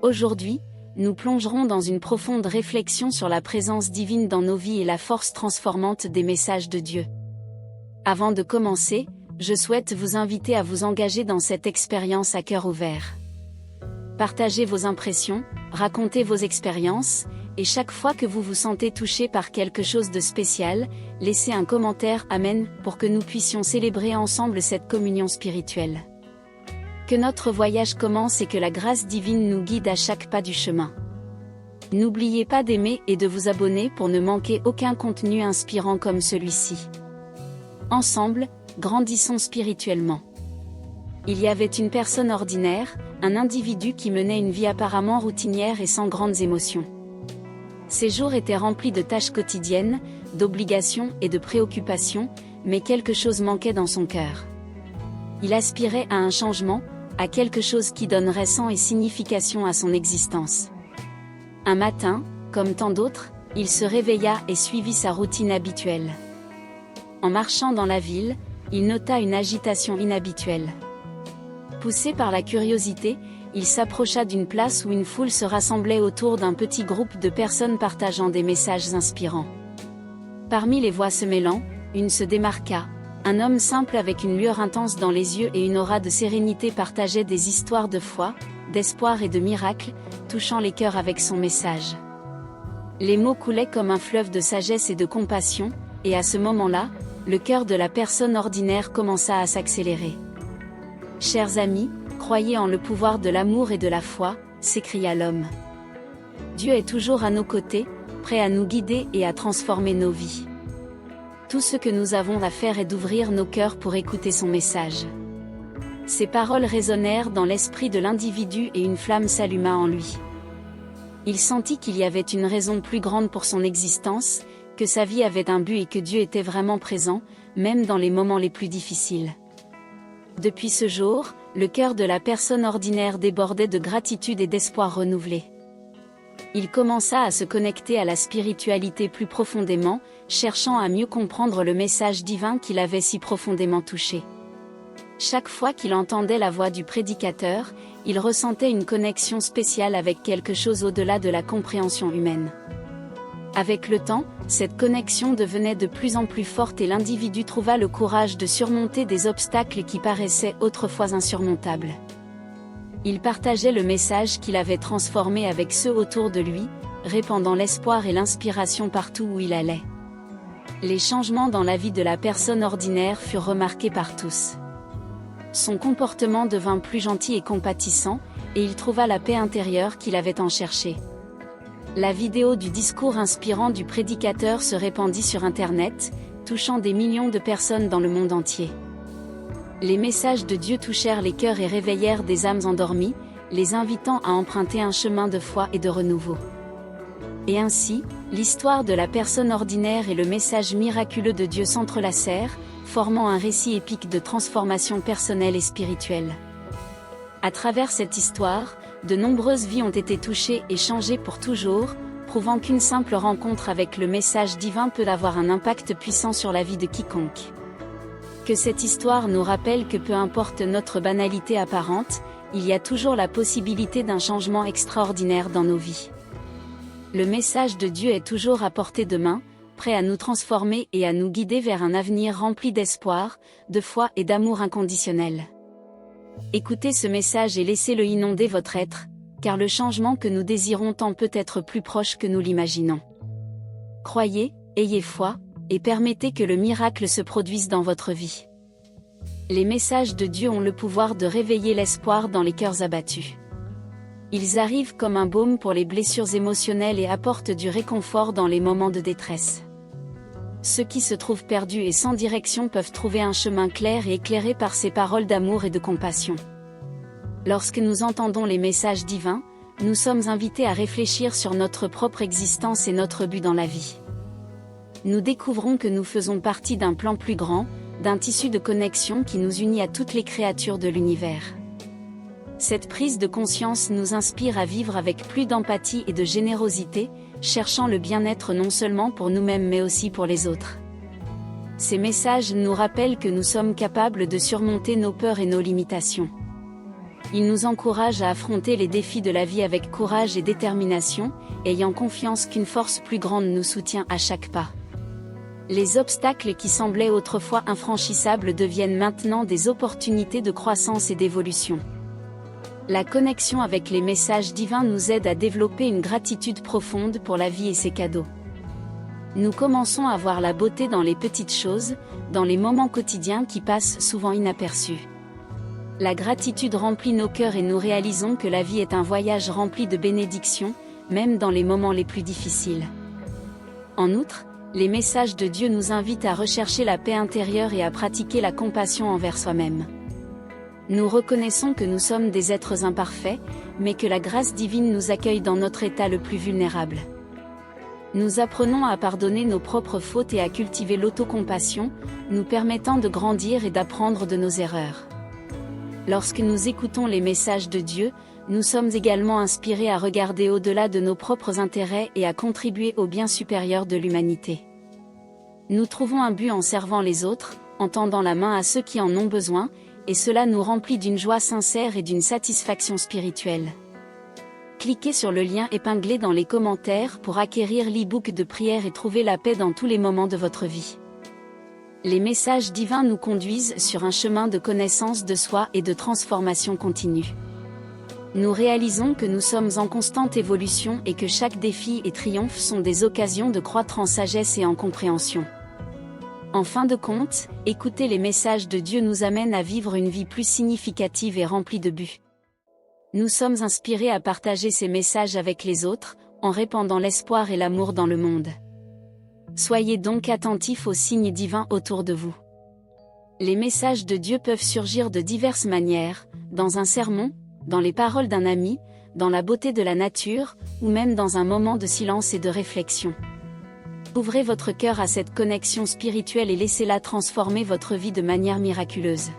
Aujourd'hui, nous plongerons dans une profonde réflexion sur la présence divine dans nos vies et la force transformante des messages de Dieu. Avant de commencer, je souhaite vous inviter à vous engager dans cette expérience à cœur ouvert. Partagez vos impressions, racontez vos expériences, et chaque fois que vous vous sentez touché par quelque chose de spécial, laissez un commentaire Amen pour que nous puissions célébrer ensemble cette communion spirituelle. Que notre voyage commence et que la grâce divine nous guide à chaque pas du chemin. N'oubliez pas d'aimer et de vous abonner pour ne manquer aucun contenu inspirant comme celui-ci. Ensemble, grandissons spirituellement. Il y avait une personne ordinaire, un individu qui menait une vie apparemment routinière et sans grandes émotions. Ses jours étaient remplis de tâches quotidiennes, d'obligations et de préoccupations, mais quelque chose manquait dans son cœur. Il aspirait à un changement, à quelque chose qui donnerait sens et signification à son existence. Un matin, comme tant d'autres, il se réveilla et suivit sa routine habituelle. En marchant dans la ville, il nota une agitation inhabituelle. Poussé par la curiosité, il s'approcha d'une place où une foule se rassemblait autour d'un petit groupe de personnes partageant des messages inspirants. Parmi les voix se mêlant, une se démarqua. Un homme simple avec une lueur intense dans les yeux et une aura de sérénité partageait des histoires de foi, d'espoir et de miracles, touchant les cœurs avec son message. Les mots coulaient comme un fleuve de sagesse et de compassion, et à ce moment-là, le cœur de la personne ordinaire commença à s'accélérer. « Chers amis, croyez en le pouvoir de l'amour et de la foi », s'écria l'homme. Dieu est toujours à nos côtés, prêt à nous guider et à transformer nos vies. Tout ce que nous avons à faire est d'ouvrir nos cœurs pour écouter son message. Ces paroles résonnèrent dans l'esprit de l'individu et une flamme s'alluma en lui. Il sentit qu'il y avait une raison plus grande pour son existence, que sa vie avait un but et que Dieu était vraiment présent, même dans les moments les plus difficiles. Depuis ce jour, le cœur de la personne ordinaire débordait de gratitude et d'espoir renouvelé. Il commença à se connecter à la spiritualité plus profondément, cherchant à mieux comprendre le message divin qui l'avait si profondément touché. Chaque fois qu'il entendait la voix du prédicateur, il ressentait une connexion spéciale avec quelque chose au-delà de la compréhension humaine. Avec le temps, cette connexion devenait de plus en plus forte et l'individu trouva le courage de surmonter des obstacles qui paraissaient autrefois insurmontables. Il partageait le message qu'il avait transformé avec ceux autour de lui, répandant l'espoir et l'inspiration partout où il allait. Les changements dans la vie de la personne ordinaire furent remarqués par tous. Son comportement devint plus gentil et compatissant, et il trouva la paix intérieure qu'il avait tant cherchée. La vidéo du discours inspirant du prédicateur se répandit sur Internet, touchant des millions de personnes dans le monde entier. Les messages de Dieu touchèrent les cœurs et réveillèrent des âmes endormies, les invitant à emprunter un chemin de foi et de renouveau. Et ainsi, l'histoire de la personne ordinaire et le message miraculeux de Dieu s'entrelacèrent, formant un récit épique de transformation personnelle et spirituelle. À travers cette histoire, de nombreuses vies ont été touchées et changées pour toujours, prouvant qu'une simple rencontre avec le message divin peut avoir un impact puissant sur la vie de quiconque. Que cette histoire nous rappelle que peu importe notre banalité apparente, il y a toujours la possibilité d'un changement extraordinaire dans nos vies. Le message de Dieu est toujours à portée de main, prêt à nous transformer et à nous guider vers un avenir rempli d'espoir, de foi et d'amour inconditionnel. Écoutez ce message et laissez-le inonder votre être, car le changement que nous désirons tant peut être plus proche que nous l'imaginons. Croyez, ayez foi, et permettez que le miracle se produise dans votre vie. Les messages de Dieu ont le pouvoir de réveiller l'espoir dans les cœurs abattus. Ils arrivent comme un baume pour les blessures émotionnelles et apportent du réconfort dans les moments de détresse. Ceux qui se trouvent perdus et sans direction peuvent trouver un chemin clair et éclairé par ces paroles d'amour et de compassion. Lorsque nous entendons les messages divins, nous sommes invités à réfléchir sur notre propre existence et notre but dans la vie. Nous découvrons que nous faisons partie d'un plan plus grand, d'un tissu de connexion qui nous unit à toutes les créatures de l'univers. Cette prise de conscience nous inspire à vivre avec plus d'empathie et de générosité, cherchant le bien-être non seulement pour nous-mêmes mais aussi pour les autres. Ces messages nous rappellent que nous sommes capables de surmonter nos peurs et nos limitations. Il nous encourage à affronter les défis de la vie avec courage et détermination, ayant confiance qu'une force plus grande nous soutient à chaque pas. Les obstacles qui semblaient autrefois infranchissables deviennent maintenant des opportunités de croissance et d'évolution. La connexion avec les messages divins nous aide à développer une gratitude profonde pour la vie et ses cadeaux. Nous commençons à voir la beauté dans les petites choses, dans les moments quotidiens qui passent souvent inaperçus. La gratitude remplit nos cœurs et nous réalisons que la vie est un voyage rempli de bénédictions, même dans les moments les plus difficiles. En outre, les messages de Dieu nous invitent à rechercher la paix intérieure et à pratiquer la compassion envers soi-même. Nous reconnaissons que nous sommes des êtres imparfaits, mais que la grâce divine nous accueille dans notre état le plus vulnérable. Nous apprenons à pardonner nos propres fautes et à cultiver l'autocompassion, nous permettant de grandir et d'apprendre de nos erreurs. Lorsque nous écoutons les messages de Dieu, nous sommes également inspirés à regarder au-delà de nos propres intérêts et à contribuer au bien supérieur de l'humanité. Nous trouvons un but en servant les autres, en tendant la main à ceux qui en ont besoin, et cela nous remplit d'une joie sincère et d'une satisfaction spirituelle. Cliquez sur le lien épinglé dans les commentaires pour acquérir l'e-book de prière et trouver la paix dans tous les moments de votre vie. Les messages divins nous conduisent sur un chemin de connaissance de soi et de transformation continue. Nous réalisons que nous sommes en constante évolution et que chaque défi et triomphe sont des occasions de croître en sagesse et en compréhension. En fin de compte, écouter les messages de Dieu nous amène à vivre une vie plus significative et remplie de buts. Nous sommes inspirés à partager ces messages avec les autres, en répandant l'espoir et l'amour dans le monde. Soyez donc attentifs aux signes divins autour de vous. Les messages de Dieu peuvent surgir de diverses manières, dans un sermon, dans les paroles d'un ami, dans la beauté de la nature, ou même dans un moment de silence et de réflexion. Ouvrez votre cœur à cette connexion spirituelle et laissez-la transformer votre vie de manière miraculeuse.